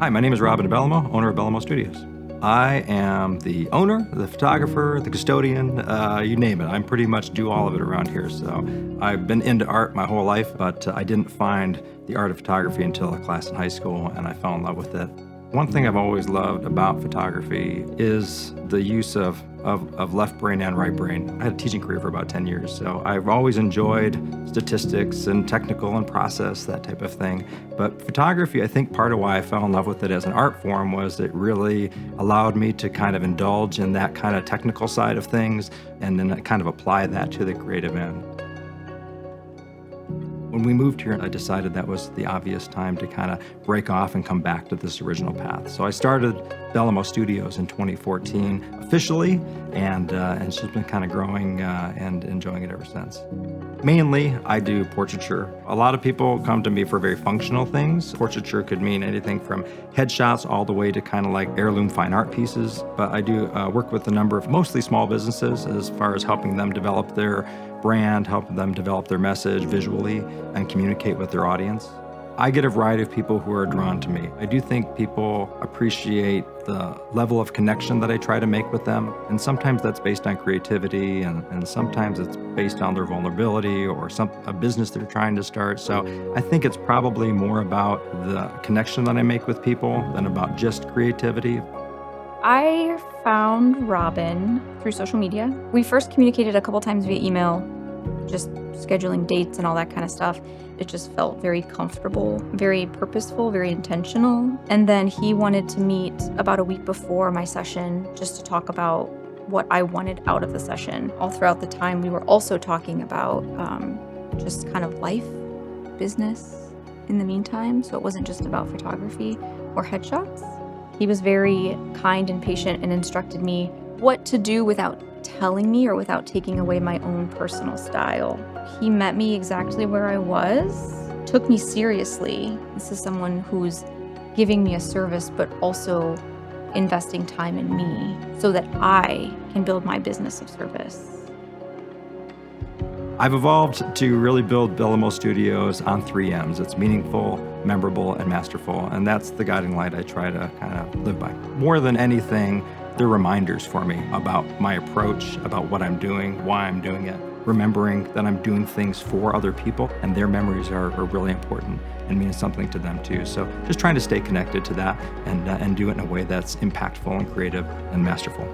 Hi, my name is Roben Bellomo, owner of Bellomo Studios. I am the owner, the photographer, the custodian, you name it. I pretty much do all of it around here. So I've been into art my whole life, but I didn't find the art of photography until a class in high school, and I fell in love with it. One thing I've always loved about photography is the use of left brain and right brain. I had a teaching career for about 10 years, so I've always enjoyed statistics and technical and process, that type of thing. But photography, I think part of why I fell in love with it as an art form was it really allowed me to kind of indulge in that kind of technical side of things and then kind of apply that to the creative end. When we moved here, I decided that was the obvious time to kind of break off and come back to this original path. So I started Bellomo Studios in 2014 officially, and it's just been kind of growing and enjoying it ever since. Mainly, I do portraiture. A lot of people come to me for very functional things. Portraiture could mean anything from headshots all the way to kind of like heirloom fine art pieces. But I do work with a number of mostly small businesses as far as helping them develop their brand, helping them develop their message visually and communicate with their audience. I get a variety of people who are drawn to me. I do think people appreciate the level of connection that I try to make with them. And sometimes that's based on creativity, and sometimes it's based on their vulnerability or a business they're trying to start. So I think it's probably more about the connection that I make with people than about just creativity. I found Roben through social media. We first communicated a couple times via email, just scheduling dates and all that kind of stuff. It just felt very comfortable, very purposeful, very intentional. And then he wanted to meet about a week before my session just to talk about what I wanted out of the session. All throughout the time, we were also talking about just kind of life, business in the meantime. So it wasn't just about photography or headshots. He was very kind and patient and instructed me what to do without telling me or without taking away my own personal style. He met me exactly where I was, took me seriously. This is someone who's giving me a service, but also investing time in me so that I can build my business of service. I've evolved to really build Bellomo Studios on 3 M's. It's meaningful, memorable, and masterful. And that's the guiding light I try to kind of live by. More than anything, they're reminders for me about my approach, about what I'm doing, why I'm doing it, remembering that I'm doing things for other people, and their memories are really important and mean something to them too. So just trying to stay connected to that and do it in a way that's impactful and creative and masterful.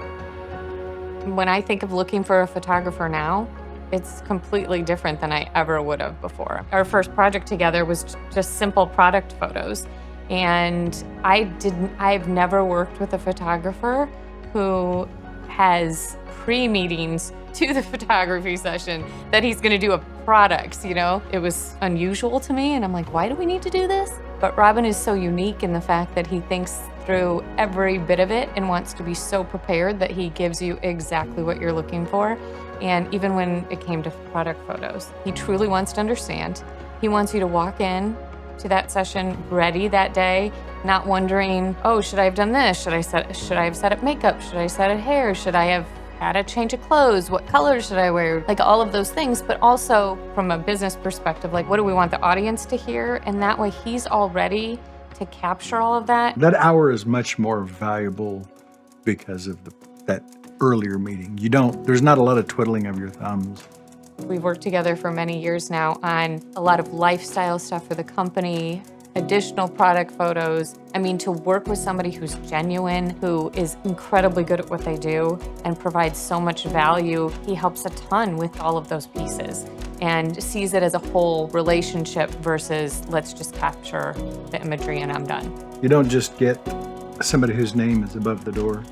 When I think of looking for a photographer now, it's completely different than I ever would have before. Our first project together was just simple product photos. And I've never worked with a photographer who has pre-meetings to the photography session that he's gonna do a product, you know? It was unusual to me, and I'm like, why do we need to do this? But Roben is so unique in the fact that he thinks through every bit of it and wants to be so prepared that he gives you exactly what you're looking for. And even when it came to product photos, he truly wants to understand. He wants you to walk in to that session ready that day, not wondering, oh, should I have done this? Should I have set up makeup? Should I set up hair? Should I have had a change of clothes? What color should I wear? Like all of those things, but also from a business perspective, like what do we want the audience to hear? And that way he's all ready to capture all of that. That hour is much more valuable because of that earlier meeting. There's not a lot of twiddling of your thumbs. We've worked together for many years now on a lot of lifestyle stuff for the company, additional product photos. I mean, to work with somebody who's genuine, who is incredibly good at what they do and provides so much value, he helps a ton with all of those pieces and sees it as a whole relationship versus let's just capture the imagery and I'm done. You don't just get somebody whose name is above the door.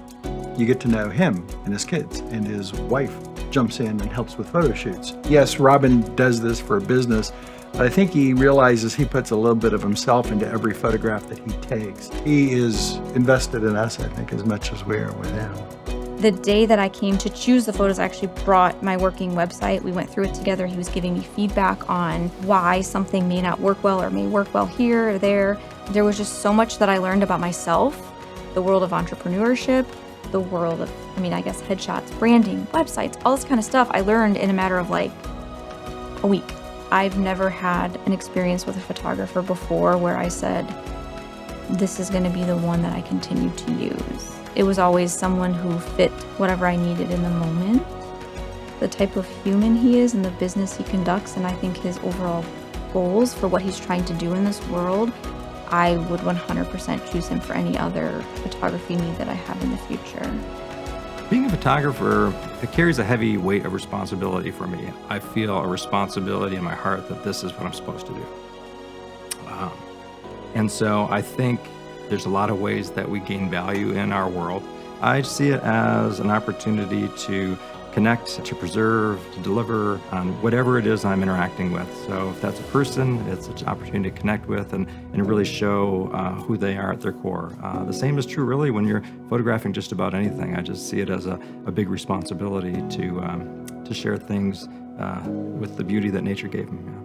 You get to know him and his kids, and his wife jumps in and helps with photo shoots. Yes, Roben does this for a business, but I think he realizes he puts a little bit of himself into every photograph that he takes. He is invested in us, I think, as much as we are with him. The day that I came to choose the photos, I actually brought my working website. We went through it together. He was giving me feedback on why something may not work well or may work well here or there. There was just so much that I learned about myself, the world of entrepreneurship, the world of, I guess headshots, branding, websites, all this kind of stuff I learned in a matter of like a week. I've never had an experience with a photographer before where I said, this is going to be the one that I continue to use. It was always someone who fit whatever I needed in the moment, the type of human he is and the business he conducts, and I think his overall goals for what he's trying to do in this world, I would 100% choose him for any other photography need that I have in the future. Being a photographer, it carries a heavy weight of responsibility for me. I feel a responsibility in my heart that this is what I'm supposed to do. And so I think there's a lot of ways that we gain value in our world. I see it as an opportunity to connect, to preserve, to deliver on whatever it is I'm interacting with. So if that's a person, it's an opportunity to connect with and really show who they are at their core. The same is true really when you're photographing just about anything. I just see it as a big responsibility to share things with the beauty that nature gave them. Yeah.